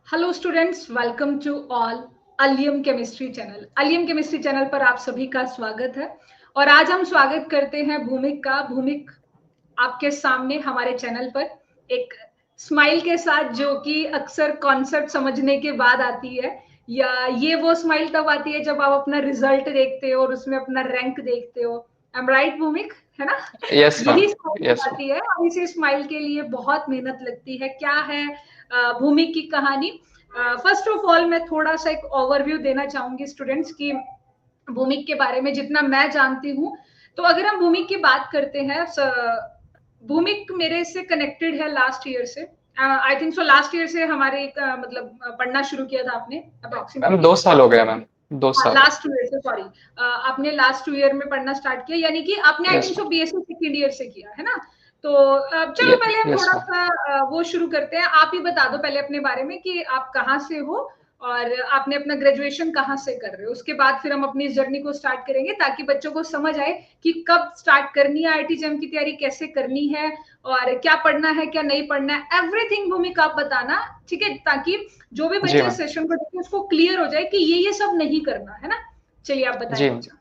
Hello students, welcome to all Alium chemistry channel. Alium chemistry channel पर आप सभी का स्वागत है। और आज हम स्वागत करते हैं भूमिक का। भूमिक आपके सामने हमारे चैनल पर एक स्माइल के साथ, जो कि अक्सर कॉन्सेप्ट समझने के बाद आती है, या ये वो स्माइल तब आती है जब आप अपना रिजल्ट देखते हो और उसमें अपना रैंक देखते हो। आई एम राइट भूमिक, है ना? Yes ma'am. यही स्माइल यस मैम। आती है और इसी स्माइल के लिए बहुत मेहनत लगती है। क्या है भूमिक की कहानी? फर्स्ट ऑफ ऑल मैं थोड़ा सा एक ओवरव्यू देना चाहूंगी स्टूडेंट्स की भूमिक के बारे में, जितना मैं जानती हूँ। तो अगर हम भूमिक की बात करते हैं, भूमिक मेरे से कनेक्टेड है लास्ट ईयर से। I think so last year से हमारे मतलब पढ़ना शुरू किया था आपने मैम अप्रोक्सीमेटली। 2 साल हो गया मैम। 2 साल। लास्ट 2 ईयर से, सॉरी, आपने लास्ट 2 ईयर में पढ़ना स्टार्ट किया, यानी कि आपने I yes think so ma'am. BSc second year से किया है ना? तो चलो पहले हम यस थोड़ा मैम। सा वो शुरू करते हैं। आप ही बता दो पहले अपने बारे में कि आप कहाँ से हो और आपने अपना ग्रेजुएशन कहाँ से कर रहे हो। उसके बाद फिर हम अपनी इस जर्नी को स्टार्ट करेंगे, ताकि बच्चों को समझ आए कि कब स्टार्ट करनी है आईआईटी जेईई की तैयारी, कैसे करनी है और क्या पढ़ना है क्या नहीं पढ़ना है। एवरीथिंग भूमिका आप बताना, ठीक है? ताकि जो भी जी बच्चे मैम। सेशन को देखें उसको क्लियर हो जाए कि ये सब नहीं करना है ना। चलिए आप बताएं जी बच्चा।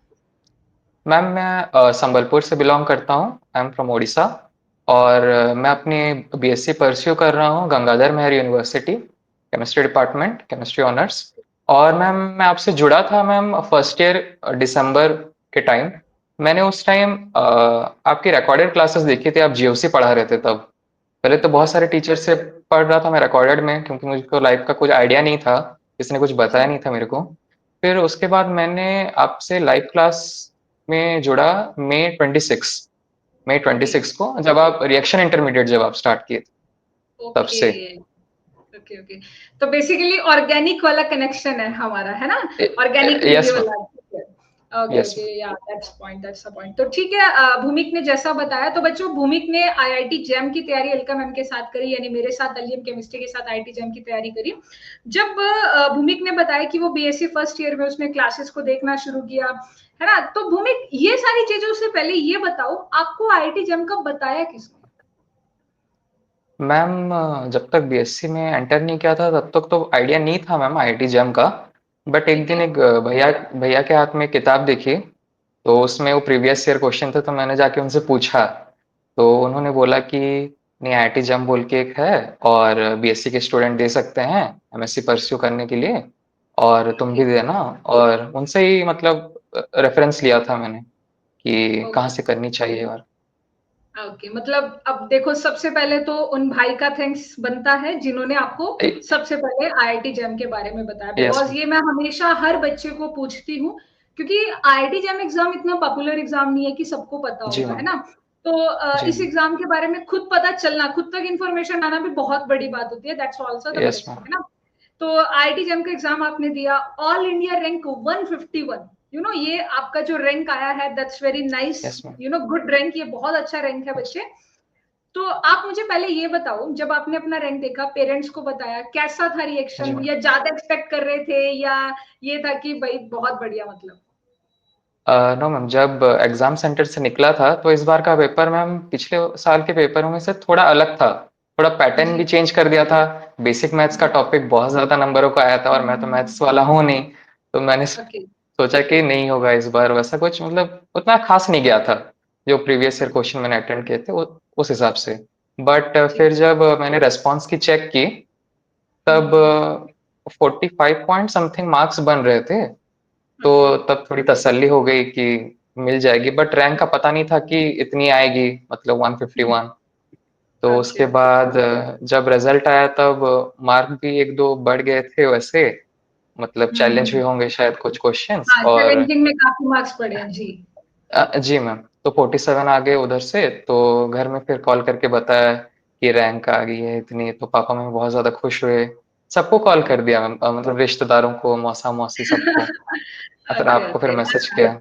मैम, मैं संबलपुर से बिलोंग करता हूँ। I am from Odisha. और मैं अपनी बीएससी परस्यू कर रहा हूँ Gangadhar Meher university, chemistry department, chemistry honours. और मैम मैं आपसे जुड़ा था मैम फर्स्ट ईयर दिसंबर के टाइम। मैंने उस टाइम आपकी रिकॉर्डेड क्लासेस देखी थी। आप जीओसी पढ़ा रहे थे तब। पहले तो बहुत सारे टीचर से पढ़ रहा था मैं रिकॉर्डेड में, क्योंकि मुझको लाइफ का कुछ आइडिया नहीं था, किसी ने कुछ बताया जी। नहीं था मेरे को। फिर उसके बाद मैंने आपसे लाइव क्लास में जुड़ा मई ट्वेंटी ओके सिक्स को, जब आप रिएक्शन इंटरमीडिएट जब आप स्टार्ट किए थे, तब ओके से। Okay okay. तो बेसिकली ऑर्गेनिक वाला कनेक्शन है हमारा, है ना? Organic chemistry yes ma'am. वाला। ओके यस ओके, या दैट्स द पॉइंट। तो ठीक है, भूमिक ने जैसा बताया, तो बच्चों भूमिक ने आईआईटी जेम की तैयारी अलका मैम के साथ करी, यानी मेरे साथ अलियम केमिस्ट्री के साथ आईआईटी जेम की तैयारी करी। जब भूमिक ने बताया कि वो बीएससी फर्स्ट ईयर में उसने क्लासेस को देखना शुरू किया, है ना? तो भूमिक, ये सारी चीजों से पहले ये बताओ, आपको आईआईटी जेम का बताया किसने? मैम, जब तक बीएससी में एंटर नहीं किया था तब तक तो आइडिया नहीं था मैम आईआईटी जेम का। बट एक ठीक दिन है। एक भैया भैया के हाथ में एक किताब देखी, तो उसमें वो प्रीवियस ईयर क्वेश्चन थे, तो मैंने जाके उनसे पूछा। तो उन्होंने बोला कि नहीं, आईआईटी जम बोल के एक है, और बीएससी के स्टूडेंट दे सकते हैं एमएससी परस्यू करने के लिए, और तुम भी देना। और उनसे ही मतलब रेफरेंस लिया था मैंने कि कहाँ ओके से करनी चाहिए। और ओके, मतलब अब देखो, सबसे पहले तो उन भाई का थैंक्स बनता है जिन्होंने आपको सबसे पहले आईआईटी जेम के बारे में बताया, यस। बिकॉज ये मैं हमेशा हर बच्चे को पूछती हूँ, क्योंकि आईआईटी जेम एग्जाम इतना पॉपुलर एग्जाम नहीं है कि सबको पता जी होगा, है मैम। ना? तो जी इस मैम। एग्जाम के बारे में खुद पता चलना, खुद तक इन्फॉर्मेशन आना भी बहुत बड़ी बात होती है। That's also the yes blessing, ma'am. है ना? तो आईआईटी जेम का एग्जाम आपने दिया, ऑल इंडिया रैंक 151। ये आपका जो रैंक आया है, that's very nice. Yes ma'am. Good rank, ये बहुत अच्छा रैंक है बच्चे। तो आप मुझे पहले ये बताओ, जब आपने अपना रैंक देखा, पेरेंट्स को बताया, कैसा था जी रिएक्शन? मैम। या ज्यादा एक्सपेक्ट कर रहे थे, या ये था कि भाई बहुत बढ़िया, मतलब? नो मैम, जब एग्जाम सेंटर से निकला था तो इस बार का पेपर मैम पिछले साल के पेपरों में से थोड़ा अलग था। थोड़ा पैटर्न भी जी चेंज कर दिया था। बेसिक मैथ्स का जी। टॉपिक बहुत ज़्यादा नंबरों का आया था, और मैं तो मैथ्स वाला हूँ नहीं। तो मैंने ओके सोचा कि नहीं होगा इस बार वैसा कुछ, मतलब उतना खास नहीं गया था। जो प्रीवियस ईयर क्वेश्चन मैंने अटेंड किए थे उस हिसाब से। बट ठीक। फिर जब मैंने रेस्पॉन्स की चेक की, तब हम्म। 45 पॉइंट समथिंग मार्क्स बन रहे थे। तो ओके तब थोड़ी तसल्ली हो गई कि मिल जाएगी, बट रैंक का पता नहीं था कि इतनी आएगी, मतलब 151। तो ओके उसके ओके। बाद जब रिजल्ट आया तब मार्क भी एक दो बढ़ गए थे वैसे। मतलब चैलेंज भी हम्म। होंगे शायद कुछ क्वेश्चंस। हाँ, और चैलेंजिंग में काफी मार्क्स पड़े हैं जी। जी मैम, तो 47 आ गए उधर से। तो घर में फिर कॉल करके बताया कि रैंक आ गई है इतनी, तो पापा मम्मी बहुत ज़्यादा खुश हुए। सबको कॉल कर दिया मैम, मतलब रिश्तेदारों को, मौसा मौसी सबको। फिर ओके आपको फिर ओके। मैसेज किया।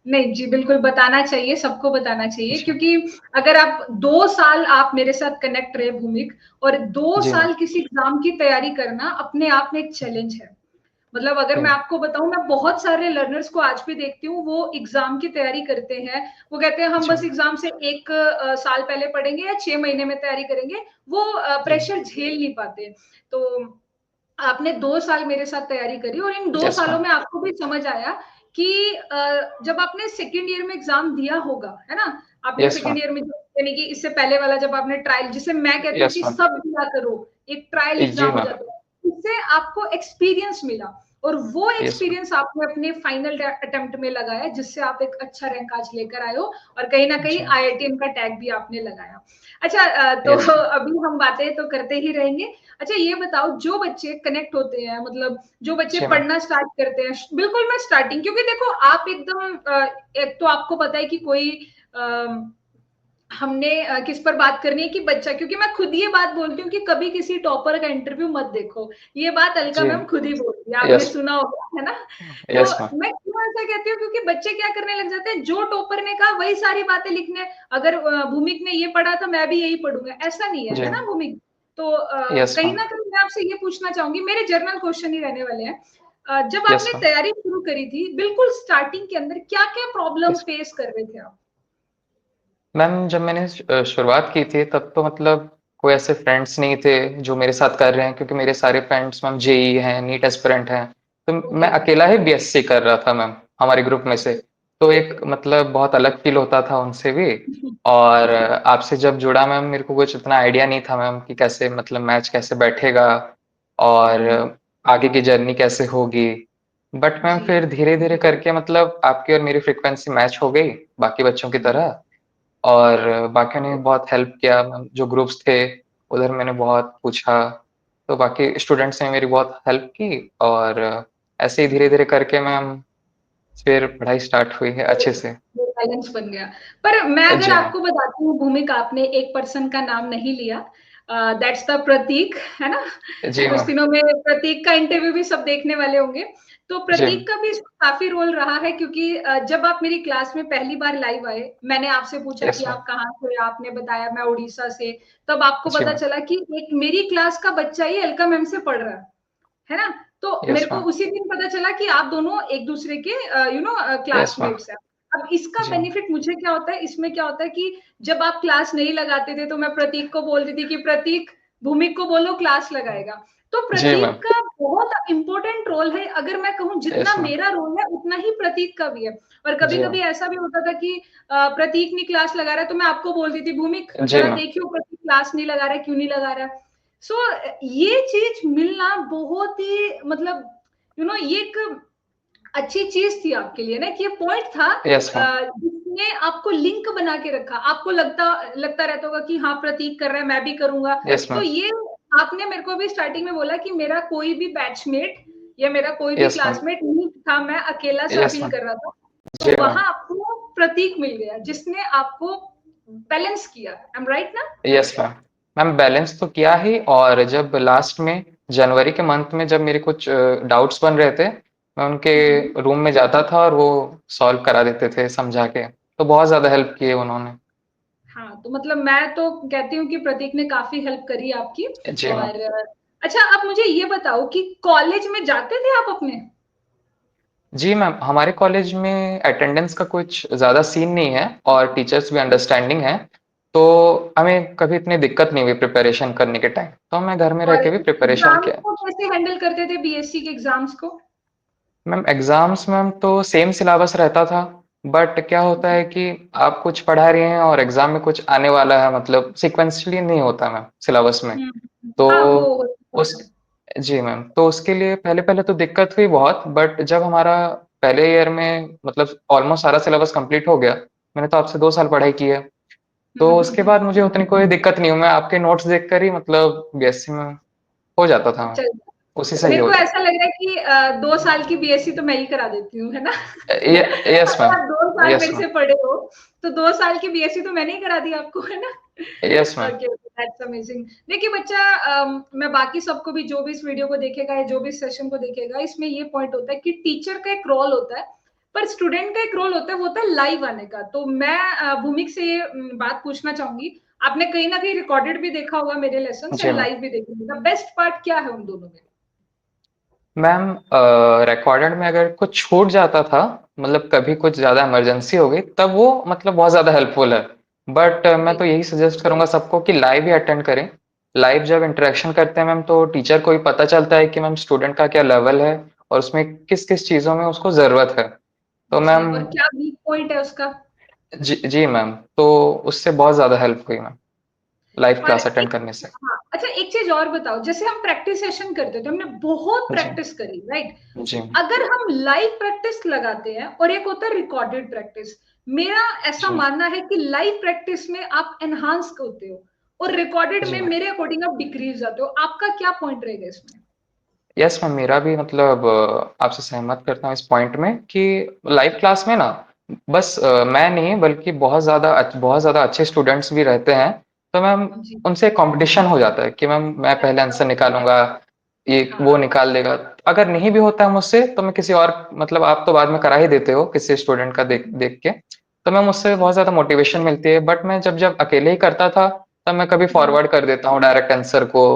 नहीं जी, बिल्कुल बताना चाहिए, सबको बताना चाहिए, जी। क्योंकि अगर आप 2 साल आप मेरे साथ कनेक्ट रहे भूमिक, और दो जी मैम। साल किसी एग्जाम की तैयारी करना अपने आप में एक चैलेंज है। मतलब अगर जी मैं मैम। आपको बताऊं, मैं बहुत सारे लर्नर्स को आज भी देखती हूँ, वो एग्जाम की तैयारी करते हैं। वो कहते हैं हम जी बस मैम। एग्जाम से एक साल पहले पढ़ेंगे या 6 महीने में तैयारी करेंगे। वो जी मैम। प्रेशर झेल नहीं पाते। तो आपने 2 साल मेरे साथ तैयारी करी और इन 2 यस सालों मैम। में आपको भी समझ आया कि जब आपने सेकंड ईयर में एग्ज़ाम दिया होगा, है ना? आपने यस मैम। सेकंड ईयर में यानी कि इससे पहले वाला जब आपने ट्रायल, जिसे मैं कहती हूँ यस कि मैम। सब दिया करो, एक ट्रायल जी एग्ज़ाम हो मैम। जाता है। इससे आपको एक्सपीरियंस मिला और वो यस मैम। एक्सपीरियंस आपने अपने फाइनल अटेम्प्ट में लगाया, जिससे आप एक अच्छा रैंक आज लेकर आए हो और कहीं न कहीं जी। आईआईटीएम का टैग भी आपने लगाया। अच्छा, तो यस मैम। अभी हम बातें तो करते ही रहेंगे। अच्छा, ये बताओ, जो बच्चे कनेक्ट होते हैं, मतलब जो बच्चे जी मैम। पढ़ना स्टार्ट करते हैं, बिल्कुल मैं स्टार्टिंग, क्योंकि देखो आप एकदम एक तो आपको पता है कि कोई हमने किस पर बात करनी है कि बच्चा, क्योंकि मैं खुद ये बात बोलती हूँ कि कभी किसी टॉपर का इंटरव्यू मत देखो। ये बात अलका जी। मैम खुद ही बोलती है, आपने यस। सुना होगा, है ना? तो यस मैम। मैं क्यों ऐसा कहती हूँ, क्योंकि बच्चे क्या करने लग जाते हैं, जो टॉपर ने कहा वही सारी बातें लिखने। अगर भूमिक ने ये पढ़ा तो मैं भी यही पढ़ूंगा, ऐसा नहीं जी। है ना भूमिक? तो यस कहीं मैम। ना कहीं मैं आपसे ये पूछना चाहूंगी, मेरे जर्नल क्वेश्चन ही रहने वाले हैं। जब यस आपने मैम। तैयारी शुरू करी थी, बिल्कुल स्टार्टिंग के अंदर क्या क्या प्रॉब्लम यस फेस कर रहे थे आप? मैम, जब मैंने शुरुआत की थी तब तो मतलब कोई ऐसे फ्रेंड्स नहीं थे जो मेरे साथ कर रहे हैं, क्योंकि मेरे सारे फ्रेंड्स मैम जेईई हैं, नीट एस्पिरेंट हैं। तो मैं ओके। अकेला ही बीएससी कर रहा था मैम, हमारे ग्रुप में से। तो एक मतलब बहुत अलग फील होता था उनसे भी। और आपसे जब जुड़ा मैम, मेरे को कुछ इतना आइडिया नहीं था मैम कि कैसे मतलब मैच कैसे बैठेगा और आगे की जर्नी कैसे होगी। बट मैम जी। फिर धीरे-धीरे करके मतलब आपकी और मेरी फ्रीक्वेंसी मैच हो गई, बाकी बच्चों की तरह। और बाकियों ने बहुत हेल्प किया, जो ग्रुप्स थे, उधर मैंने बहुत पूछा, तो बाकी स्टूडेंट्स ने मेरी बहुत हेल्प की। और ऐसे ही धीरे-धीरे करके मैम फिर पढ़ाई स्टार्ट हुई है अच्छे से। वो बैलेंस बन गया। पर मैं अगर जी मैम। आपको बताती हूँ भूमिका, आपने एक पर्सन का नाम नहीं लिया, दैट्स द प्रतीक, है ना? जी कुछ मैम। दिनों में प्रतीक का इंटरव्यू भी सब देखने वाले होंगे। तो जी। प्रतीक का भी इसमें काफ़ी रोल रहा है, क्योंकि जब आप मेरी क्लास में पहली बार लाइव आए, मैंने आपसे पूछा यस कि मैम। आप कहाँ से? आपने बताया मैं उड़ीसा से। तब आपको जी पता मैम। चला कि एक मेरी क्लास का बच्चा ही अलका मैम से पढ़ रहा है ना? तो मेरे यस को मैम। उसी दिन पता चला कि आप दोनों एक-दूसरे के यस मैम। क्लासमेट्स हैं। अब इसका जी मैम। बेनिफिट मुझे क्या होता है, इसमें क्या होता है कि जब आप क्लास नहीं लगाते थे, तो मैं प्रतीक को बोलती थी कि प्रतीक, भूमिक को बोलो क्लास लगाएगा। तो जी प्रतीक मैम। का बहुत इम्पोर्टेंट रोल है। अगर मैं कहूँ जितना यस मैम। मेरा रोल है, उतना ही प्रतीक का भी है। और जी मैम। कभी-कभी ऐसा भी होता था कि प्रतीक नहीं क्लास लगा रहा है, तो मैं आपको बोलती थी, भूमिक जी ज़रा मैम। देखियो प्रतीक क्लास नहीं लगा रहा है, क्यों नहीं लगा रहा है? सो ये चीज़ मिलना बहुत ही, मतलब ये एक अच्छी चीज़ थी आपके लिए ना, कि ये पॉइंट था यस मैम। जिसने आपको लिंक बना के रखा। आपको लगता लगता रहता होगा कि हाँ, प्रतीक कर रहा है, मैं भी करूँगा। यस तो मैम। ये आपने मेरे को भी स्टार्टिंग में बोला कि मेरा कोई भी बैचमेट या मेरा कोई भी यस मैम। क्लासमेट नहीं था, मैं अकेला-सा यस फ़ील मैम। कर रहा था। तो जी मैम। वहाँ आपको प्रतीक मिल गया, जिसने आपको बैलेंस किया। आई एम राइट ना? Yes ma'am. मैम बैलेंस तो किया ही, और जब लास्ट में जनवरी के मंथ में जब मेरे कुछ डाउट्स बन रहे थे, मैं उनके हुँ। रूम में जाता था और वो सॉल्व करा देते थे समझा के। तो बहुत ज़्यादा हेल्प की है उन्होंने। हाँ, तो मतलब मैं तो कहती हूँ कि प्रतीक ने काफ़ी हेल्प करी आपकी। जी मैम। और अच्छा, आप मुझे ये बताओ कि कॉलेज में जाते थे आप अपने? जी मैम, हमारे कॉलेज में अटेंडेंस का कुछ ज़्यादा सीन नहीं है और टीचर्स भी अंडरस्टैंडिंग हैं। तो हमें कभी इतनी दिक्कत नहीं हुई प्रिपरेशन करने के टाइम। तो मैं घर में रह और के भी प्रिपरेशन एग्ज़ाम्स किया। को कैसे हैंडल करते थे, बीएससी के एग्ज़ाम्स को? मैम एग्ज़ाम्स मैम तो सेम सिलेबस रहता था, बट क्या होता है कि आप कुछ पढ़ा रही हैं और एग्ज़ाम में कुछ आने वाला है, मतलब सीक्वेंशियली नहीं होता मैम सिलेबस में। हुँ, तो हाँ, वो उस जी मैम, तो उसके लिए पहले-पहले तो दिक्कत हुई बहुत, बट जब हमारा पहले ईयर में मतलब ऑलमोस्ट सारा सिलेबस कंप्लीट हो गया, मैंने तो आपसे 2 साल पढ़ाई की है, हुँ, तो हुँ, उसके हुँ। बाद मुझे उतनी कोई दिक्कत नहीं हुई। मैं आपके नोट्स देखकर ही मतलब बीएससी में हो जाता था मैम, चल, उसी से ही मेरे हो को जाता। ऐसा लग रहा है कि 2 साल की बीएससी तो मैं ही करा देती हूँ, है ना? ये यस अगर मैम। आप 2 साल यस मेरे मैम। से पढ़े हो, तो 2 साल की बीएससी तो मैंने ही करा दी आपको, है ना? Yes ma'am. Okay, okay, that's amazing. देखिए बच्चा, मैं बाकी सबको भी, जो भी इस वीडियो को देखेगा या जो भी इस सेशन को देखेगा, इसमें ये पॉइंट होता है कि टीचर का एक रोल होता है, पर स्टूडेंट का एक रोल होता है, वो होता है लाइव आने का। तो मैं भूमिक से ये बात पूछना चाहूँगी, आपने कहीं न कहीं रिकॉर्डेड भी देखा होगा मेरे लेसन्स जी एंड मैम। लाइव भी देखे होंगे। द बेस्ट पार्ट क्या है उन दोनों में? मैम रिकॉर्डेड में अगर कुछ छूट जाता था, मतलब कभी कुछ ज़्यादा इमरजेंसी हो गई, तब वो मतलब बहुत ज़्यादा हेल्पफुल है। बट मैं जी। तो यही सजेस्ट करूँगा सबको कि लाइव ही अटेंड करें, लाइव जब इंटरेक्शन करते हैं मैम तो टीचर को भी पता चलता है कि मैम स्टूडेंट का क्या लेवल है और उसमें किस-किस चीज़ों में उसको ज़रूरत है। तो जी, मैम और क्या वीक पॉइंट है उसका? जी मैम, तो उससे बहुत ज़्यादा हेल्प हुई मैम, लाइव और क्लास अटेंड एक करने से। हाँ, अच्छा एक चीज़ और बताओ, जैसे हम प्रैक्टिस सेशन करते थे, हमने बहुत जी, प्रैक्टिस करी, राइट? जी, अगर हम लाइव प्रैक्टिस लगाते हैं और एक होता है रिकॉर्डेड प्रैक्टिस, मेरा ऐसा जी, मानना है कि लाइव प्रैक्टिस में आप एनहांस होते हो और रिकॉर्डेड जी में मैम। मेरे अकॉर्डिंग आप डिक्रीज जाते हो। आपका क्या पॉइंट रहेगा इसमें? यस मैम, मेरा भी मतलब आपसे सहमत करता हूँ इस पॉइंट में कि लाइव क्लास में ना बस मैं नहीं बल्कि बहुत ज़्यादा अच्छे स्टूडेंट्स भी रहते हैं, तो मैम जी, उनसे कंपटीशन हो जाता है कि मैम मैं पहले आंसर निकालूँगा, ये वो हाँ, निकाल लेगा। अगर नहीं भी होता है मुझसे तो मैं किसी और मतलब आप तो बाद में करा ही देते हो किसी स्टूडेंट का देख देख के, तो मैम उससे जी, बहुत ज़्यादा मोटिवेशन मिलती है। बट मैं जब अकेले ही करता था, तब मैं कभी हम्म, फॉरवर्ड कर देता हूँ डायरेक्ट आंसर को,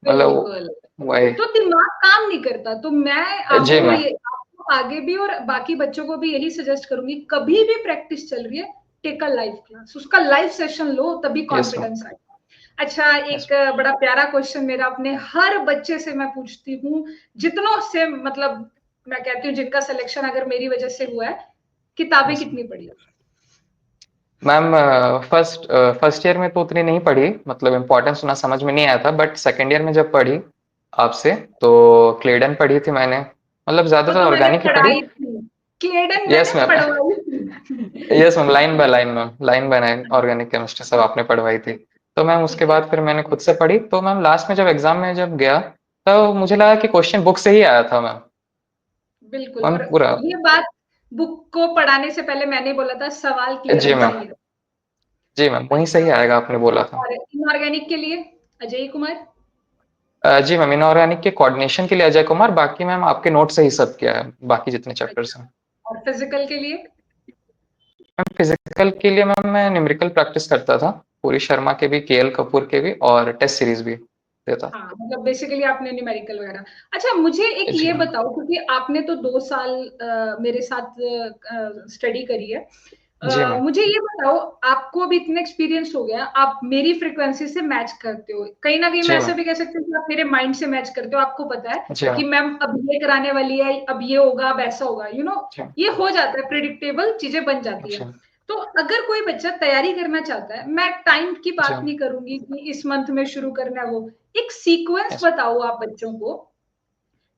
मतलब बिल्कुल। वही। तो दिमाग काम नहीं करता, तो मैं जी आपको मैम। ये आपको आगे भी और बाकी बच्चों को भी यही सजेस्ट करूंगी, कभी भी प्रैक्टिस चल रही है, टेक अ लाइव क्लास, उसका लाइव सेशन लो, तभी यस मैम। कॉन्फिडेंस आएगा। अच्छा, यस एक बड़ा प्यारा क्वेश्चन मेरा अपने हर बच्चे से मैं पूछती हूँ, जितनों से मतलब मैं कहती हूँ जिनका सिलेक्शन अगर मेरी वजह से हुआ है, किताबें यस कितनी पढ़ी? मैम। फर्स्ट ईयर में तो उतनी नहीं पढ़ी, मतलब इम्पोर्टेंस उतना समझ में नहीं आया था, बट सेकंड ईयर में जब पढ़ी आपसे, तो क्लेडन पढ़ी थी मैंने, मतलब वो ज़्यादातर तो मैंने ऑर्गेनिक ही पढ़ी। पढ़ाई थी, क्लेडन मैंने यस मैम। पढ़वाई थी। Yes ma'am, line by line ma'am, line by line organic chemistry सब आपने पढ़वाई थी। तो मैम उसके ठीक है, बाद फिर मैंने खुद से पढ़ी, तो मैम लास्ट में जब एग्जाम में जब गया, तो मुझे लगा कि क्वेश्चन बुक से ही आया था मैम। बिल्कुल। मैम और पूरा। ये बात बुक को पढ़ाने से पहले मैंने बोला था, सवाल क्लियर जी होना मैम। चाहिए। जी मैम, वहीं से अच्छा, ही आएगा, आपने बोला था। और इनऑर्गेनिक के लिए अजय कुमार, जी मैम, इनऑर्गेनिक के कोऑर्डिनेशन के लिए अजय कुमार, बाकी मैम आपके नोट से ही सब किया है, बाकी जितने चैप्टर्स हैं। और फिजिकल के लिए? मैम फिजिकल के लिए मैम मैं न्यूमेरिकल प्रैक्टिस करता था, पूरी शर्मा के भी, केएल कपूर के भी, और टेस्ट सीरीज भी देता। हाँ, मतलब बेसिकली आपने न्यूमेरिकल वगैरह। अच्छा, मुझे एक जी ये मैम। बताओ, क्योंकि आपने तो 2 साल मेरे साथ स्टडी करी है। जी मैम। मुझे ये बताओ, आपको अभी इतना एक्सपीरियंस हो गया, आप मेरी फ्रीक्वेंसी से मैच करते हो, कहीं ना कहीं मैं जी ऐसे मैम। भी कह सकती हूँ कि आप मेरे माइंड से मैच करते हो, आपको पता है जी कि मैम। मैम अब ये कराने वाली है, अब ये होगा, अब ऐसा होगा, जी ये हो जाता है, प्रिडिक्टेबल चीजें बन जाती है। जी तो अगर कोई बच्चा तैयारी करना चाहता है, मैं टाइम की जी बात नहीं करूंगी कि इस मंथ में शुरू करना है, वो एक सीक्वेंस यस बताओ आप बच्चों को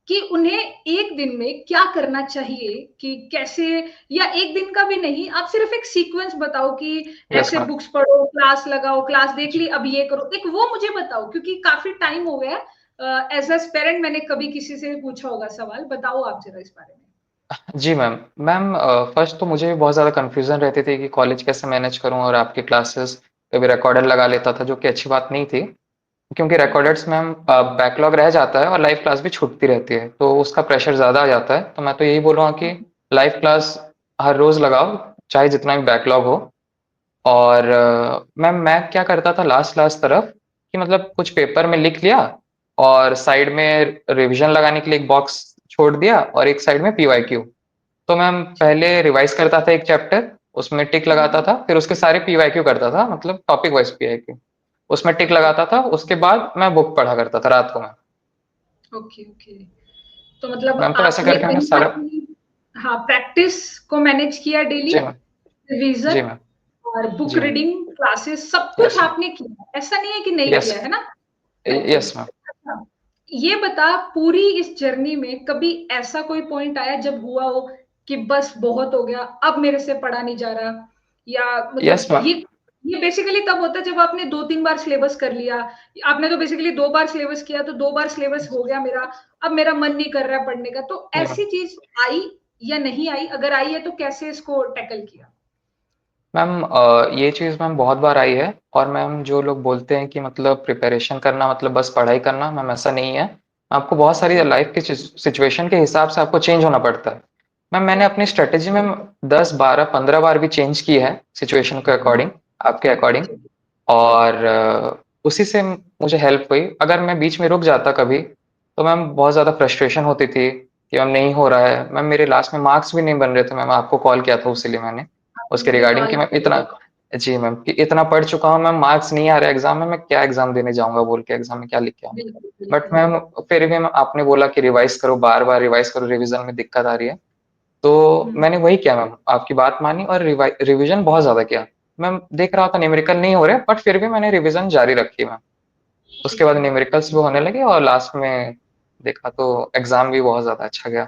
कि उन्हें एक दिन में क्या करना चाहिए, कि कैसे, या एक दिन का भी नहीं, आप सिर्फ एक सीक्वेंस बताओ कि यस ऐसे मैम। बुक्स पढ़ो, क्लास लगाओ, क्लास देख जी ली, अब ये करो, एक वो मुझे बताओ, क्योंकि काफी टाइम हो गया एज अ पेरेंट मैंने कभी किसी से पूछा होगा सवाल, बताओ आप जरा इस बारे में। जी मैम। मैम फर्स्ट तो मुझे भी बहुत ज़्यादा कन्फ्यूज़न रहती थी कि कॉलेज कैसे मैनेज करूँ, और आपकी क्लासेस कभी रिकॉर्डर लगा लेता था, जो कि अच्छी बात नहीं थी, क्योंकि रिकॉर्डर्स में हम बैकलॉग रह जाता है और लाइव क्लास भी छूटती रहती है, तो उसका प्रेशर ज़्यादा आ जाता है। तो मैं तो यही बोलूँगा कि लाइव क्लास हर रोज़ लगाओ, चाहे जितना भी बैकलॉग हो। और मैम मैं क्या करता था लास्ट लास्ट तरफ, कि मतलब कुछ पेपर में लिख लिया, और साइड में रिवीजन लगाने के लिए एक बॉक्स छोड़ दिया, और एक साइड में पीवाईक्यू। तो मैम पहले रिवाइज करता था एक चैप्टर, उसमें टिक लगाता था, फिर उसके सारे पीवाईक्यू करता था, मतलब टॉपिक वाइज पीवाईक्यू, उसमें टिक लगाता था, उसके बाद मैं बुक पढ़ा करता था रात को मैं। Okay, okay. तो मतलब मैम तो ऐसा आपने करके मैंने कहीं ना सारा। कहीं, हाँ, प्रैक्टिस को मैनेज किया डेली, जी मैम। जी रिवीजन मैम। और बुक जी मैम। रीडिंग, क्लासेस, सब कुछ यस मैम। आपने किया, ऐसा नहीं है कि नहीं यस। किया, है ना? ओके। Yes ma'am. अच्छा, ये बता, पूरी इस जर्नी में कभी ऐसा कोई पॉइंट आया जब हुआ हो कि बस बहुत हो गया, अब मेरे से पढ़ा नहीं जा रहा, या यस मतलब मैम। ये बेसिकली तब होता है जब आपने 2-3 बार सिलेबस कर लिया, आपने तो बेसिकली 2 बार सिलेबस किया, तो 2 बार सिलेबस हो गया मेरा, अब मेरा मन नहीं कर रहा है पढ़ने का, तो जी मैम। ऐसी चीज आई या नहीं आई? अगर आई है तो कैसे इसको टैकल किया? मैम ये चीज़ मैम बहुत बार आई है, और मैम जो लोग बोलते हैं कि मतलब प्रिपरेशन करना मतलब बस पढ़ाई करना, मैम ऐसा नहीं है। आपको बहुत सारी जी, लाइफ की सिचुएशन के हिसाब से आपको चेंज होना पड़ता है। मैम मैंने अपनी ओके, स्ट्रेटेजी में 10, 12, 15 बार भी चेंज की है, सिचुएशन के अकॉर्डिंग, आपके अकॉर्डिंग। और ओके, उसी से मुझे हेल्प हुई। अगर मैं बीच में रुक जाता कभी, तो मैम बहुत ज़्यादा फ्रस्ट्रेशन होती थी कि मैम नहीं हो रहा है। मैम मेरे लास्ट में मार्क्स भी नहीं बन रहे थे, मैम आपको कॉल किया था उसीलिए मैंने, आपने उसके मुझे रिगार्डिंग कॉल कि मैं इतना किया। जी मैम, कि इतना पढ़ चुका हूँ मैम, मार्क्स नहीं आ रहे एग्ज़ाम में, मैं क्या एग्ज़ाम देने जाऊँगा बोल के एग्ज़ाम में क्या लिख के आऊँगा। बिल्कुल, बट बिल्कुल। मैम फिर भी मैम आपने बोला कि रिवाइज़ करो, बार-बार रिवाइज़ करो, रिवीज़न में दिक्कत आ रही है। तो हुँ। मैंने वही किया मैम, आपकी बात मानी और रिवीज़न बहुत ज़्यादा किया। मैम देख रहा था न्यूमेरिकल नहीं हो रहे, बट फिर भी मैंने रिवीज़न जारी रखी मैम। उसके ठीक बाद है। न्यूमेरिकल्स भी होने लगे और लास्ट में देखा तो एग्ज़ाम भी बहुत ज़्यादा अच्छा गया।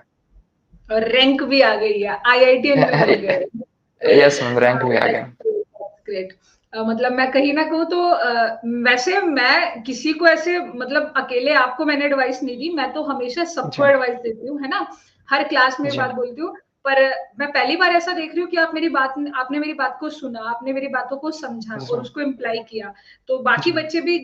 और रैंक भी आ गई है, आईआईटीएन में हो गए। यस मैम, रैंक भी आ दैट्स गया। Great, that's great. मतलब मैं कहीं ना कहूँ तो वैसे मैं किसी को ऐसे मतलब अकेले आपको मैंने एडवाइस नहीं दी, मैं तो हमेशा जी, सबको एडवाइस देती हूँ, है ना? हर क्लास में जी, बात बोलती हूँ। पर मैं पहली बार ऐसा देख रही हूँ कि आपने मेरी बात को सुना, आपने मेरी बातों को समझा जी, और उसको इम्प्लाई किया। तो बाकी जी, बच्चे भी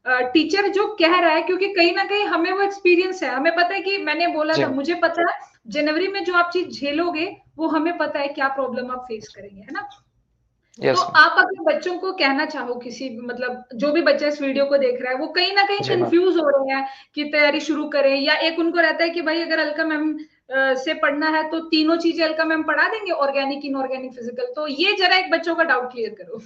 टीचर जो कह रहा है, क्योंकि कहीं ना कहीं हमें वो एक्सपीरियंस है, हमें पता है कि मैंने बोला जी, था, मुझे पता है जनवरी में जो आप चीज झेलोगे वो हमें पता है क्या प्रॉब्लम आप फेस करेंगे, है ना? तो यस मैम। आप अपने बच्चों को कहना चाहो, किसी मतलब जो भी बच्चा इस वीडियो को देख रहा है वो कहीं ना कहीं जी मैम। कंफ्यूज हो रहे हैं कि तैयारी शुरू करें, या एक उनको रहता है कि भाई अगर अलका मैम से पढ़ना है तो तीनों चीजें अलका मैम पढ़ा देंगे, ऑर्गेनिक, इनऑर्गेनिक, फिजिकल। तो ये जरा एक बच्चों का डाउट क्लियर करो।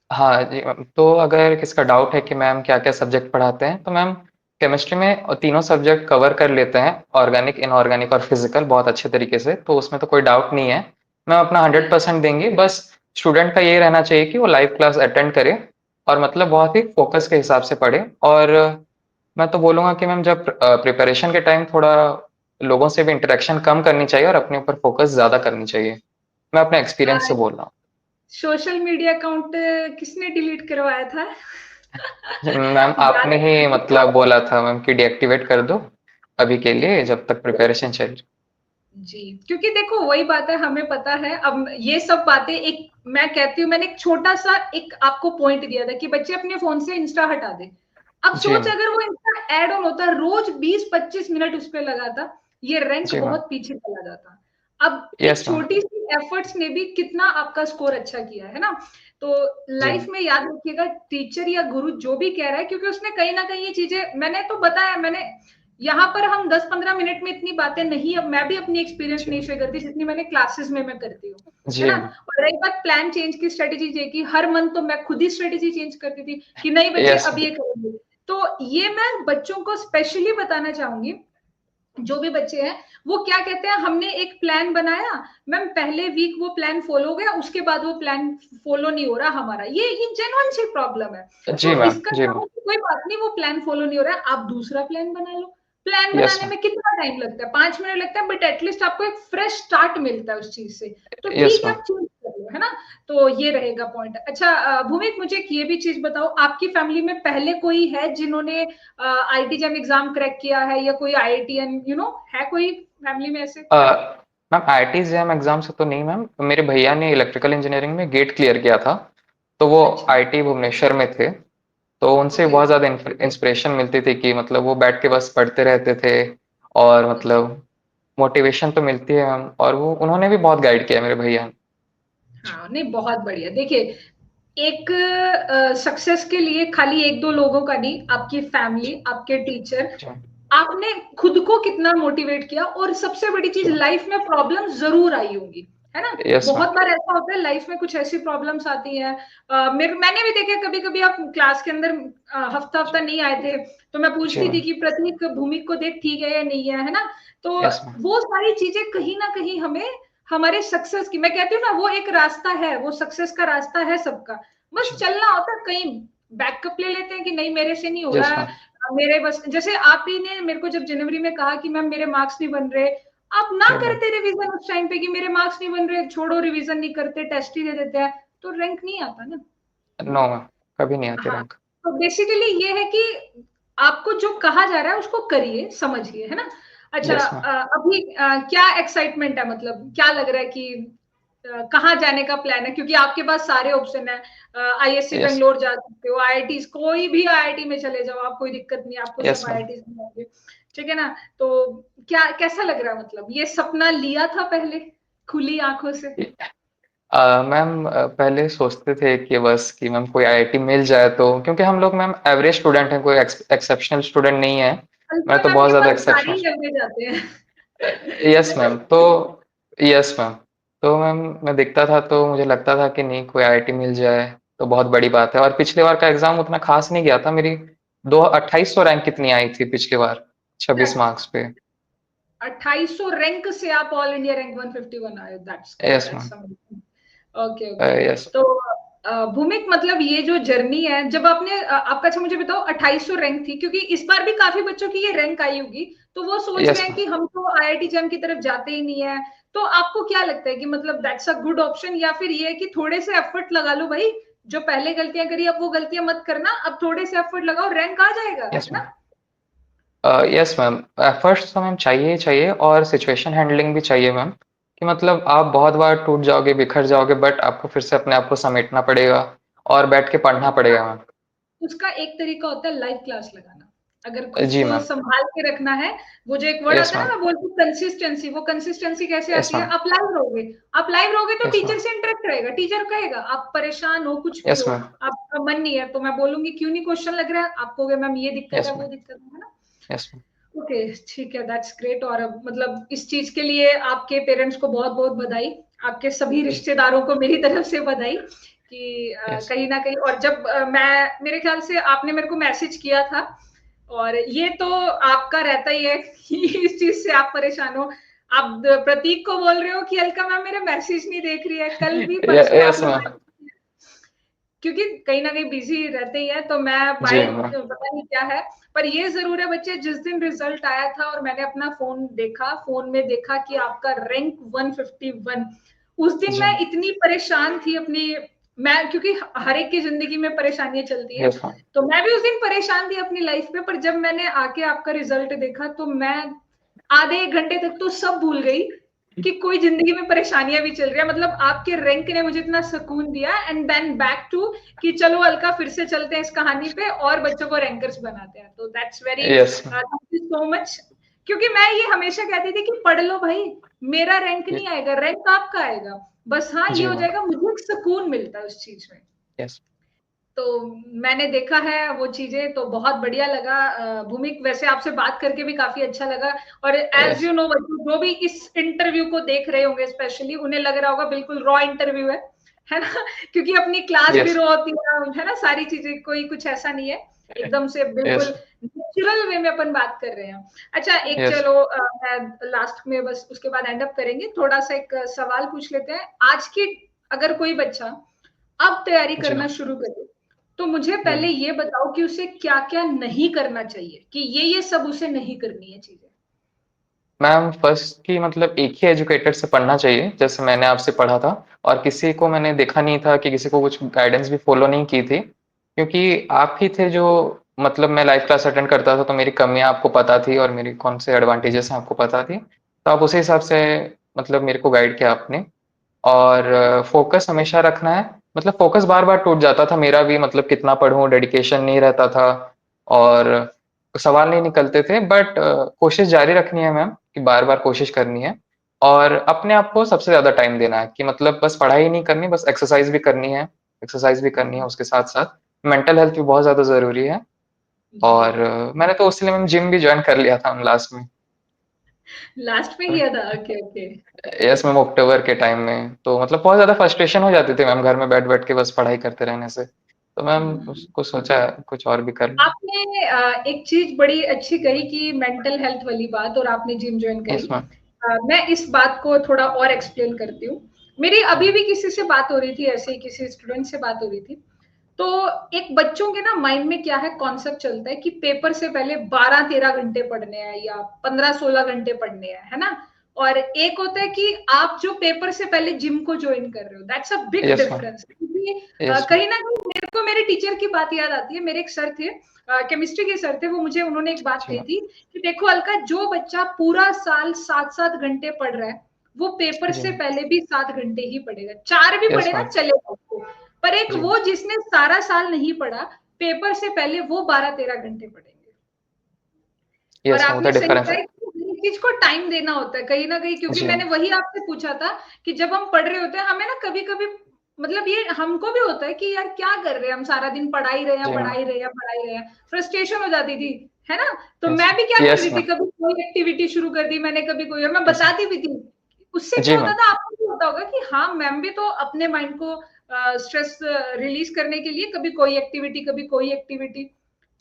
हाँ जी मैम, तो अगर किसका डाउट है कि मैम क्या-क्या सब्जेक्ट पढ़ाते हैं, तो मैम केमिस्ट्री में तीनों सब्जेक्ट कवर कर लेते हैं, ऑर्गेनिक, इनऑर्गेनिक और फिज़िकल बहुत अच्छे तरीके से, तो उसमें तो कोई डाउट नहीं है। मैम अपना 100% देंगे, बस स्टूडेंट का ये रहना चाहिए कि वो लाइव क्लास अटेंड करे और मतलब बहुत ही फ़ोकस के हिसाब से पढ़े। और मैं तो बोलूँगा कि मैम जब प्रिपरेशन के टाइम थोड़ा लोगों से भी इंटरेक्शन कम करनी चाहिए और अपने ऊपर फ़ोकस ज़्यादा करनी चाहिए। मैं अपने एक्सपीरियंस से बोल रहा हूँ। सोशल मीडिया अकाउंट किसने डिलीट करवाया था? मैम याद आपने ही है? मतलब बोला था मैम कि डीएक्टिवेट कर दो अभी के लिए जब तक प्रिपरेशन चल रही। जी, क्योंकि देखो वही बात है, हमें पता है। अब ये सब बातें, एक मैं कहती हूँ, मैंने एक छोटा-सा एक आपको पॉइंट दिया था कि बच्चे अपने फ़ोन से इंस्टा हटा दें। अब जी सोच, मैम, अगर वो इंस्टा ऐड ऑन होता, रोज़ 20-25 मिनट उस पे लगाता, ये रैंक जी मैम, बहुत पीछे चला जाता। अब एक यस मैम, छोटी-सी एफर्ट्स ने भी कितना आपका स्कोर अच्छा किया है ना? तो जी, लाइफ में याद रखिएगा, टीचर या गुरु जो भी कह रहा है, क्योंकि उसने कहीं न कहीं ये चीज़ें, मैंने तो बताया, मैंने यहाँ पर हम 10-15 मिनट में इतनी बातें नहीं, अब मैं भी अपनी एक्सपीरियंस जी, नहीं शेयर करती जितनी मैंने क्लासेस में मैं करती हूँ, है जी ना? मैम, और रही बात प्लान चेंज की, स्ट्रेटेजी ये की, हर मंथ तो मैं खुद ही स्ट्रेटेजी चेंज करती थी कि नहीं बच्चे यस अब मैम, ये करेंगे। तो ये मैं बच्चों को स्पेशली बताना चाहूँगी, जो भी बच्चे हैं, वो क्या कहते हैं, हमने एक प्लान बनाया, मैम पहले वीक वो प्लान फॉलो हो गया, उसके बाद वो प्लान फॉलो नहीं हो रहा हमारा, ये जेन्युइन सी प्रॉब्लम है। जी तो मैम, इसका जी क्या मैम, है कि कोई बात नहीं, वो प्लान फॉलो नहीं हो रहा है, आप दूसरा प्लान बना लो। प्लान यस बनाने मैम, में कितना टाइम लगता है? 5 मिनट लगता है, बट एटलीस्ट आपको एक फ्रेश स्टार्ट मिलता है उस चीज़ से। तो यस ठीक है, मैम। आप चूज़ कर लो, है ना? तो ये रहेगा पॉइंट। अच्छा भूमिक, मुझे एक ये भी चीज़ बताओ, आपकी फैमिली में पहले कोई है जिन्होंने आईआईटी जेईई एग्ज़ाम क्रैक किया है, या कोई आईआईटीएन, है कोई फैमिली में ऐसे? अ, मैम आईआईटी जेईई एग्ज़ाम से तो नहीं मैम, मेरे भैया ने इलेक्ट्रिकल इंजीनियरिंग में गेट क्लियर किया था, तो वो अच्छा, आईआईटी भुवनेश्वर में थे, तो उनसे ओके, बहुत ज़्यादा इंस्पिरेशन मिलती थी कि मतलब वो बैठ के बस पढ़ते रहते थे और अच्छा। मतलब मोटिवेशन तो मिलती है मैम और वो उन्होंने भी बहुत गाइड किया मेरे भैया ने। हाँ, नहीं बहुत बढ़िया। देखिए, एक सक्सेस के लिए खाली 1-2 लोगों का नहीं, आपकी जी, फैमिली, आपके टीचर, जी, आपने खुद को कितना मोटिवेट किया, और सबसे बड़ी जी चीज़, लाइफ में प्रॉब्लम ज़रूर आई होंगी, है ना? यस मैम, बहुत बार ऐसा होता है लाइफ में, कुछ ऐसी प्रॉब्लम्स आती हैं। मैंने भी देखा कभी-कभी, आप क्लास के अंदर हफ्ता-हफ्ता नहीं आए थे, तो मैं जी पूछती थी मैम, कि प्रतीक भूमिक को देख ठीक है या नहीं है ना? तो यस मैम, वो सारी चीज़ें कहीं न कहीं हमें हमारे सक्सेस की, मैं कहती हूँ ना, वो एक रास्ता है, वो सक्सेस का रास्ता है सबका। बस जी, चलना होता है, कहीं बैकअप ले लेते हैं कि नहीं मेरे से नहीं हो यस रहा है, मैम, मेरे बस, जैसे आप ही ने मेरे को जब जनवरी में कहा कि मैम मेरे मार्क्स नहीं बन रहे, आप ना जी मैम, करते रिवीजन उस टाइम पे कि मेरे मार्क्स नहीं बन रहे, छोड़ो रिवीजन नहीं करते, टेस्ट ही दे देते हैं, तो रैंक नहीं आता ना। नो मैम, कभी नहीं आती हाँ, रैंक। तो बेसिकली ये है कि आपको जो कहा जा रहा है उसको करिए, समझिए, है ना? अच्छा यस मैम, अभी क्या एक्साइटमेंट है, मतलब क्या लग रहा है कि कहाँ जाने का प्लान है? क्योंकि आपके पास सारे ऑप्शन हैं। आईएससी यस, बैंगलोर जा सकते हो, आईआईटीज़, कोई भी आईआईटी में चले जाओ आप, कोई दिक्कत नहीं है, आपको सब यस मैम। आईआईटीज़ मिलेंगे, ठीक है ना? तो क्या कैसा लग रहा है, मतलब ये सपना लिया था पहले, खुली आँखों से? मैम पहले सोचते थे कि बस कि मैम कोई आईआईटी मिल जाए तो क्योंकि हम लोग मैम एवरेज स्टूडेंट हैं, कोई एक्सेप्शनल स्टूडेंट नहीं है। मैं कल्पना तो मैम बहुत के ज़्यादा पास सारे एक्सेप्शनल ही एवरेज आते हैं। यस मैम, तो यस मैम। तो मैम मैं देखता था तो मुझे लगता था कि नहीं कोई आईआईटी मिल जाए तो बहुत बड़ी बात है और पिछली बार का एग्ज़ाम उतना ख़ास नहीं गया था मेरी 2800 रैंक कितनी आई थी पिछली बार 26 मार्क्स पे। 2800 रैंक से आप ऑल इंडिया रैंक 151 आए, that's great, yes ma'am. That's amazing. Okay okay. Yes. तो भूमिक मतलब ये जो जर्नी है, जब आपने आपका, अच्छा मुझे बताओ 2800 रैंक थी, क्योंकि इस बार भी काफी बच्चों की ये रैंक आई होगी, तो वो सोच रहे यस हैं मैम। कि हम तो आईआईटी जैम की तरफ जाते ही नहीं है। तो आपको क्या लगता है कि मतलब दैट्स अ गुड ऑप्शन, या फिर ये है कि थोड़े से एफर्ट लगा लो भाई, जो पहले गलतियां करी अब वो गलतियां मत करना, अब थोड़े से एफर्ट लगाओ, रैंक आ जाएगा, यस है मैम। ना? यस मैम, एफर्ट्स तो मैम चाहिए ही चाहिए और सिचुएशन हैंडलिंग भी चाहिए मैम, कि मतलब आप बहुत बार टूट जाओगे, बिखर जाओगे, बट आपको फिर से अपने आप को समेटना पड़ेगा और बैठ के पढ़ना पड़ेगा मैम। उसका एक तरीका होता है लाइव क्लास लगाना, अगर खुद जी को मैम। संभाल के रखना है। वो जो एक वर्ड यस आता है मैम। ना, मैं बोलती हूँ कंसिस्टेंसी, वो कंसिस्टेंसी कैसे यस आती है? मैम। आप लाइव रहोगे, आप लाइव रहोगे तो यस मैम। टीचर से इंटरेक्ट रहेगा, टीचर कहेगा आप परेशान हो, कुछ भी यस हो, मैम। आपका मन नहीं है, तो मैं बोलूंगी क्यों नहीं क्वेश्चन लग रहा है आपको, मैम ये दिक्कत यस है, वो मैम। दिक्कत है ना? Yes ma'am. ओके, ठीक है, दैट्स ग्रेट। और अब मतलब इस चीज के लिए आपके पेरेंट्स को बहुत बहुत बधाई, आपके सभी रिश्तेदारों को मेरी तरफ से बधाई, कि यस। कहीं ना कहीं, और जब मैं, मेरे ख्याल से आपने मेरे को मैसेज किया था, और ये तो आपका रहता ही है कि इस चीज से आप परेशान हो। आप प्रतीक को बोल रहे हो कि अलका मैम मेरे मैसेज नहीं देख रही है, कल भी परसों यस आपने मैम। मैसेज किया, क्योंकि कहीं ना कहीं बिजी रहते ही है, तो मैं जी बाय मैम। पता नहीं क्या है। पर ये जरूर है बच्चे, जिस दिन रिजल्ट आया था और मैंने अपना फोन देखा, फोन में देखा कि आपका रैंक 151, उस दिन जी मैं मैम। इतनी परेशान थी अपनी, मैं, क्योंकि हर एक की जिंदगी में परेशानियां चलती है, यस मैम। तो मैं भी उस दिन परेशान थी अपनी लाइफ पे। पर जब मैंने आके आपका रिजल्ट देखा, तो मैं आधे एक घंटे तक तो सब भूल गई कि कोई जिंदगी में परेशानियां भी चल रही है। मतलब आपके रैंक ने मुझे इतना सुकून दिया, एंड देन बैक टू कि चलो अलका फिर से चलते हैं इस कहानी पे और बच्चों को रैंकर्स बनाते हैं, तो that's very, yes ma'am. Thank you so much. क्योंकि मैं ये हमेशा कहती थी कि पढ़ लो भाई, मेरा रैंक नहीं आएगा, रैंक आपका आएगा, बस हाँ ये जी हो मैम। जाएगा, मुझे एक सुकून मिलता है उस चीज में। यस। तो मैंने देखा है वो चीजें, तो बहुत बढ़िया लगा। भूमिक, वैसे आपसे बात करके भी काफी अच्छा लगा। और एज यस। यू नो, जो भी इस इंटरव्यू को देख रहे होंगे स्पेशली, उन्हें लग रहा होगा बिल्कुल रॉ इंटरव्यू है ना? क्योंकि अपनी क्लास भी यस। रॉ होती है ना, सारी चीजें, कोई कुछ ऐसा नहीं है, एकदम से यस। बिल्कुल नेचुरल वे में अपन बात कर रहे हैं। अच्छा, एक यस। चलो, मैं लास्ट में बस उसके बाद एंड अप करेंगे, थोड़ा सा एक सवाल पूछ लेते हैं। आज की, अगर कोई बच्चा अब तैयारी जी करना मैम। शुरू करे, तो मुझे जी पहले मैम। ये बताओ कि उसे क्या क्या नहीं करना चाहिए, कि ये सब उसे नहीं करनी है चीजें। मैम फर्स्ट की मतलब एक ही एजुकेटर से पढ़ना चाहिए जैसे मैंने आपसे पढ़ा था, और किसी को मैंने देखा नहीं था कि किसी को कुछ गाइडेंस भी फॉलो नहीं की थी, क्योंकि आप ही थे जो, मतलब मैं लाइव क्लास अटेंड करता था तो मेरी कमियां आपको पता थी और मेरी कौन से एडवांटेजेस हैं आपको पता थी, तो आप उसी हिसाब से मतलब मेरे को गाइड किया आपने। और फोकस हमेशा रखना है, मतलब फोकस बार बार टूट जाता था मेरा भी, मतलब कितना पढूं, डेडिकेशन नहीं रहता था और सवाल नहीं निकलते थे, बट कोशिश जारी रखनी है मैम, कि बार बार कोशिश करनी है और अपने आप को सबसे ज्यादा टाइम देना है, कि मतलब बस पढ़ाई नहीं करनी, बस एक्सरसाइज भी करनी है, एक्सरसाइज भी करनी है उसके साथ साथ, मेंटल हेल्थ भी बहुत ज्यादा जरूरी है। जी, और मैंने तो उसके लिए मैम जिम भी ज्वाइन कर लिया था लास्ट में। लास्ट में किया था, ओके ओके। यस मैम, अक्टूबर के टाइम में तो मतलब बहुत ज़्यादा फ्रस्ट्रेशन हो जाती थी मैम घर में बैठ-बैठ के बस पढ़ाई करते रहने से। तो मैम उसको सोचा कुछ और भी कर लूँ। आपने एक चीज बड़ी अच्छी कही कि मेंटल हेल्थ वाली बात, और आपने जिम ज्वाइन करी। Yes ma'am. मैं इस बात को थोड़ा और एक्सप्लेन करती हूँ। मेरी अभी भी किसी से बात हो रही थी, ऐसे ही किसी स्टूडेंट से बात हो रही थी। तो एक बच्चों के ना माइंड में क्या है, कॉन्सेप्ट चलता है कि पेपर से पहले 12-13 घंटे पढ़ने हैं या 15-16 घंटे पढ़ने हैं, है ना? और एक होता है कि आप जो पेपर से पहले जिम को ज्वाइन कर रहे हो, that's a big yes ma'am. Difference. क्योंकि यस मैम। कहीं ना कहीं मेरे को मेरे टीचर की बात याद आती है। मेरे एक सर थे, केमिस्ट्री के सर थे, वो मुझे, उन्होंने एक बात जी कही मैम। थी कि देखो अलका, जो बच्चा पूरा साल 7-7 घंटे पढ़ रहा है, वो पेपर जी से मैम। पहले भी 7 घंटे ही पढ़ेगा, 4 भी यस पढ़ेगा मैम। चलेगा उसको। पर एक जी मैम। वो जिसने सारा साल नहीं पढ़ा, पेपर से पहले वो 12-13 घंटे पढ़ेंगे। और यस मैम, वो तो आपने सही डिफरेंस कहा है। है कि हर चीज को टाइम देना होता है कहीं ना कहीं, क्योंकि जी मैंने मैम। वही आपसे पूछा था कि जब हम पढ़ रहे होते हैं, हमें ना कभी कभी, मतलब ये हमको भी होता है कि यार क्या कर रहे हैं हम, सारा दिन पढ़ा ही रहे हैं, जी पढ़ा मैम। ही रहे हैं, पढ़ा ही रहे हैं, फ्रस्ट्रेशन हो जाती थी, है ना? तो यस मैं भी क्या मैम। यस करती थी, मैम। कभी कोई एक्टिविटी शुरू कर दी मैंने, कभी कोई, और मैं यस मैम। बताती भी थी उससे जी क्या होता मैम। था, आपको भी होता होगा कि हाँ मैम भी तो अपने माइंड को स्ट्रेस रिलीज करने के लिए कभी कोई एक्टिविटी, कभी कोई एक्टिविटी, है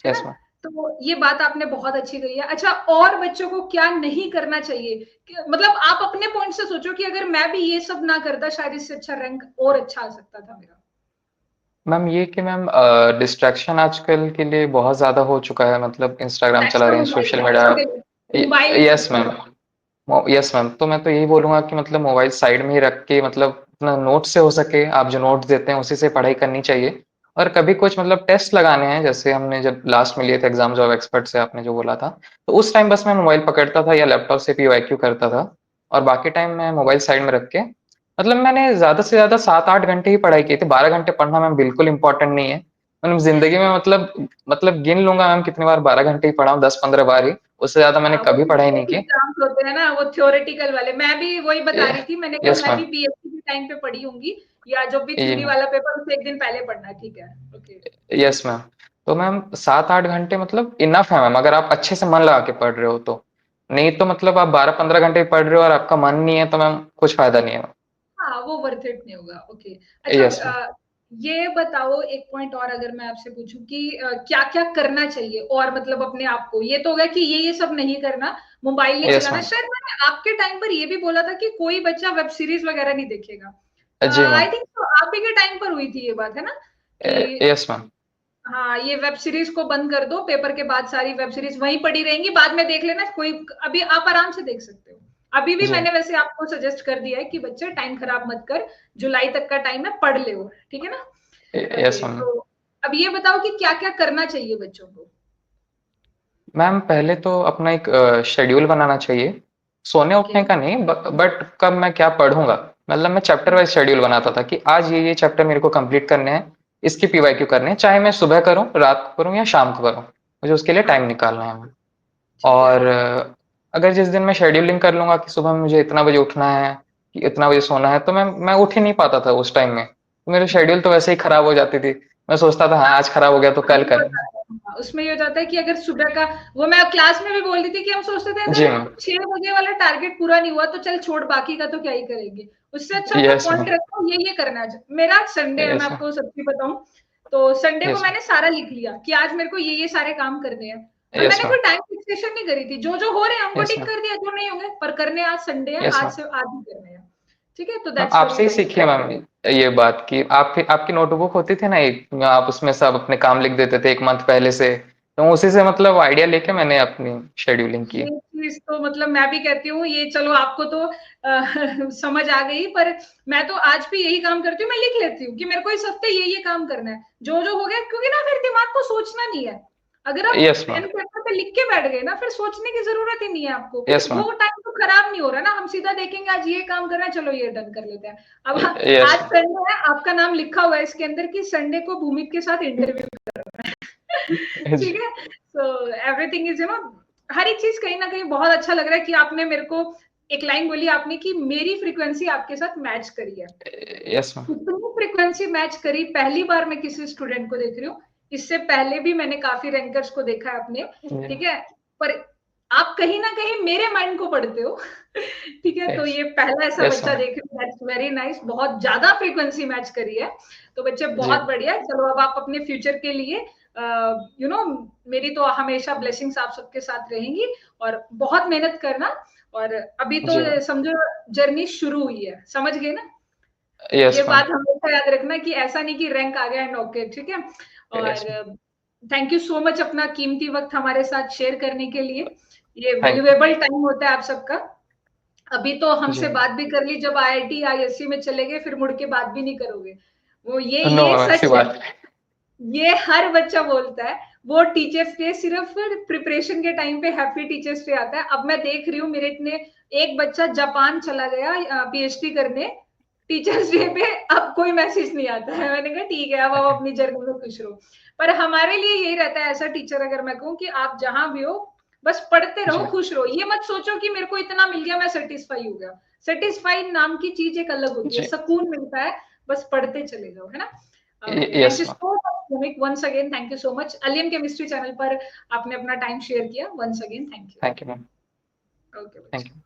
ना? Yes ma'am. तो ये बात आपने बहुत अच्छी कही है। अच्छा, और बच्चों को क्या नहीं करना चाहिए? मतलब आप अपने पॉइंट से सोचो कि अगर मैं भी ये सब ना करता, शायद इससे अच्छा रैंक और अच्छा आ सकता था मेरा। मैम ये कि मैम डिस्ट्रैक्शन आजकल के लिए बहुत ज़्यादा हो चुका है, मतलब इंस्टाग्राम दैट्स चला द रहे हैं, mobile, social that's media. The mobile is yes ma'am. Yes ma'am, तो मैं तो यही बोलूँगा कि मतलब मोबाइल साइड में ही रख के, मतलब अपना नोट से हो सके आप जो नोट्स देते हैं उसी से पढ़ाई करनी चाहिए। और कभी कुछ मतलब टेस्ट लगाने हैं, जैसे हमने जब लास्ट में लिए थे एग्जाम्स ऑफ एक्सपर्ट से आपने जो बोला था, तो उस टाइम बस मैं मोबाइल पकड़ता था या लैपटॉप से पीवाईक्यू करता था, और बाकी टाइम मैं मोबाइल साइड में रख के, मतलब मैंने ज़्यादा से ज़्यादा 7-8 घंटे ही पढ़ाई की थी। 12 घंटे पढ़ना मैम बिल्कुल इम्पोर्टेंट नहीं है। मैंने ज़िंदगी में मतलब गिन लूँगा मैम कितनी बार 12 घंटे ही पढ़ा हूँ, 10-15 बार ही, उससे ज़्यादा मैंने हाँ, वो कभी जो पढ़ाई नहीं बोर्ड की। एग्जाम्स होते हैं ना, वो थ्योरेटिकल वाले, मैं भी वही बता रही थी, मैंने कहा यस मैं भी मैम। पीएससी के टाइम पे पढ़ी होंगी, या जब भी जी थ्योरी मैम। वाला पेपर उससे एक दिन पहले पढ़ना है, ठीक है, ओके। Yes ma'am. तो मैम 7-8 घंटे मतलब इनफ है मैम, अगर आप अच्छे से मन लगा के पढ़ रहे हो तो। नहीं तो मतलब आप 12-15 घंटे पढ़ रहे हो और आपका मन नहीं है, तो मैम कुछ फायदा नहीं है। हाँ, वो वर्थ इट नहीं होगा, ओके। अच्छा, यस मैम। ये बताओ एक पॉइंट और, अगर मैं आपसे पूछूं कि क्या क्या करना चाहिए और मतलब अपने आप को, ये तो होगा कि ये सब नहीं करना, मोबाइल नहीं यस चलाना। मैम। शायद मैंने आपके टाइम पर ये भी बोला था कि कोई बच्चा वेब सीरीज वगैरह नहीं देखेगा। जी मैम। आई थिंक तो आप ही के टाइम पर हुई थी ये बात, है ना? कि यस मैम। हाँ, ये वेब सीरीज को बंद कर दो, पेपर के बाद सारी वेब सीरीज वहीं पड़ी रहेंगी, बाद में देख लेना, कोई अभी आप आराम से देख सकते हो। अभी भी जी। मैंने वैसे आपको सजेस्ट कर दिया है कि बच्चे टाइम खराब मत कर, जुलाई तक का टाइम है, पढ़ ले, ठीक है ना? Yes okay, ma'am. तो अब ये बताओ कि क्या क्या करना चाहिए बच्चों को। मैम पहले तो अपना एक शेड्यूल बनाना चाहिए, सोने ओके, उठने का नहीं, बट कब मैं क्या पढ़ूंगा। मतलब मैं चैप्टर वाइज शेड्यूल बनाता था कि आज ये चैप्टर मेरे को कंप्लीट करने हैं, इसकी पीवाईक्यू करने हैं, चाहे मैं सुबह करूं, रात को करूं या शाम को करूं, मुझे उसके लिए हाँ, टाइम निकालना है। ठीक है। और अगर जिस दिन मैं शेड्यूलिंग कर लूंगा कि सुबह मुझे इतना बजे उठना है, कि इतना बजे सोना है, तो मैं उठ ही नहीं पाता था उस टाइम में, तो मेरी शेड्यूल तो वैसे ही खराब हो जाती थी। मैं सोचता था हाँ आज खराब हो गया तो हाँ, कल ये कर। होता है। हाँ, उसमें ये हो जाता है कि अगर सुबह का, वो मैं क्लास में भी बोल रही थी कि हम सोचते थे जी अगर मैम। 6 बजे वाला टारगेट पूरा नहीं हुआ तो चल छोड़, बाकी का तो क्या ही करेंगे। उससे अच्छा अपना यस पॉइंट मैम। रखो, ये करना है। मेरा संडे है, मैं यस मैम। आपको सच्ची बताऊं, तो संडे को यस मैंने सारा लिख लिया कि आज मेरे को ये सारे काम करने हैं, और यस मैंने मैम। कोई टाइम फिक्सेशन नहीं करी थी, जो जो हो रहे हैं हमको यस टिक मैम। कर दिया, जो नहीं होंगे पर करने आज संडे है, यस आज मैम। से आज ही करने हैं, ठीक है? तो मैम दैट्स द आपसे ही रीजन। सीखिए मैम ये बात कि आपकी नोटबुक होती थी ना एक, आप उसमें सब अपने काम लिख देते थे एक मंथ पहले से, तो उसी से मतलब आइडिया लेके मैंने अपनी शेड्यूलिंग की। ये चीज तो मतलब मैं भी कहती हूँ, ये चलो आपको तो समझ आ गई, पर मैं तो आज भी यही काम करती हूँ, मैं लिख लेती हूँ कि मेरे को इस हफ्ते ये काम करना है, जो जो हो गया, क्योंकि ना फिर दिमाग को सोचना नहीं है। अगर आप यस मैम। पेन पेपर पे लिख के बैठ गए ना, फिर सोचने की जरूरत ही नहीं है आपको, यस मैम। वो टाइम तो खराब नहीं हो रहा ना, हम सीधा देखेंगे आज ये काम करना है, चलो ये डन कर लेते हैं। अब यस आज संडे है, आपका नाम लिखा हुआ है इसके अंदर कि संडे को भूमि के साथ इंटरव्यू, मैम। ठीक है? सो एवरीथिंग इज हर एक चीज कहीं ना कहीं बहुत अच्छा लग रहा है कि आपने मेरे को एक लाइन बोली आपने कि मेरी फ्रीक्वेंसी आपके साथ मैच करी है। Yes ma'am. इतनी फ्रीक्वेंसी मैच करी पहली बार मैं किसी स्टूडेंट को देख रही हूँ। इससे पहले भी मैंने काफी रैंकर्स को देखा है अपने, ठीक है? पर आप कहीं ना कहीं मेरे माइंड को पढ़ते हो, ठीक है? तो ये पहला ऐसा यस बच्चा मैम। देख रही हूँ, दैट्स वेरी नाइस, बहुत ज्यादा फ्रीक्वेंसी मैच करी है। तो बच्चे जी। बहुत बढ़िया। चलो अब आप अपने फ्यूचर के लिए यू नो मेरी तो हमेशा ब्लेसिंग्स आप सबके साथ रहेंगी, और बहुत मेहनत करना। और अभी तो जी मैम। समझो जर्नी शुरू हुई है, समझ गए ना? ये यस मैम। बात हमेशा याद रखना कि ऐसा नहीं कि रैंक आ गया एंड ओके, ठीक है? Yes ma'am. और थैंक यू सो मच अपना कीमती वक्त हमारे साथ शेयर करने के लिए। ये थैंक यू। वैल्यूएबल टाइम होता है आप सबका। अभी तो जी। हमसे बात भी कर ली, जब आईआईटी आईएससी में चले गए फिर मुड़ के बात भी नहीं करोगे, वो नो ये मैम, ऐसी सच है। बात। ये हर बच्चा बोलता है। वो टीचर्स डे सिर्फ प्रिपरेशन के टाइम पे हैप्पी टीचर्स डे आता है। अब मैं देख रही हूँ मेरे इतने, एक बच्चा जापान चला गया पीएचडी करने, टीचर्स डे पे अब कोई मैसेज नहीं आता है। मैंने कहा ठीक है, अब आप अपनी जर्नी में खुश रहो। पर हमारे लिए यही रहता है ऐसा टीचर, अगर मैं कहूँ कि आप जहां भी हो बस पढ़ते रहो, जी। खुश रहो, ये मत सोचो कि मेरे को इतना मिल गया मैं सेटिस्फाई हो गया। सेटिस्फाई नाम की चीज एक अलग होती है, जी। सुकून मिलता है, बस पढ़ते चले जाओ, है ना? Okay, thank yes you ma'am. So much Bhumik, once again thank you so much, Alium chemistry channel पर आपने अपना टाइम शेयर किया, once again thank you. Thank you ma'am. Okay thank बच्चे। यू।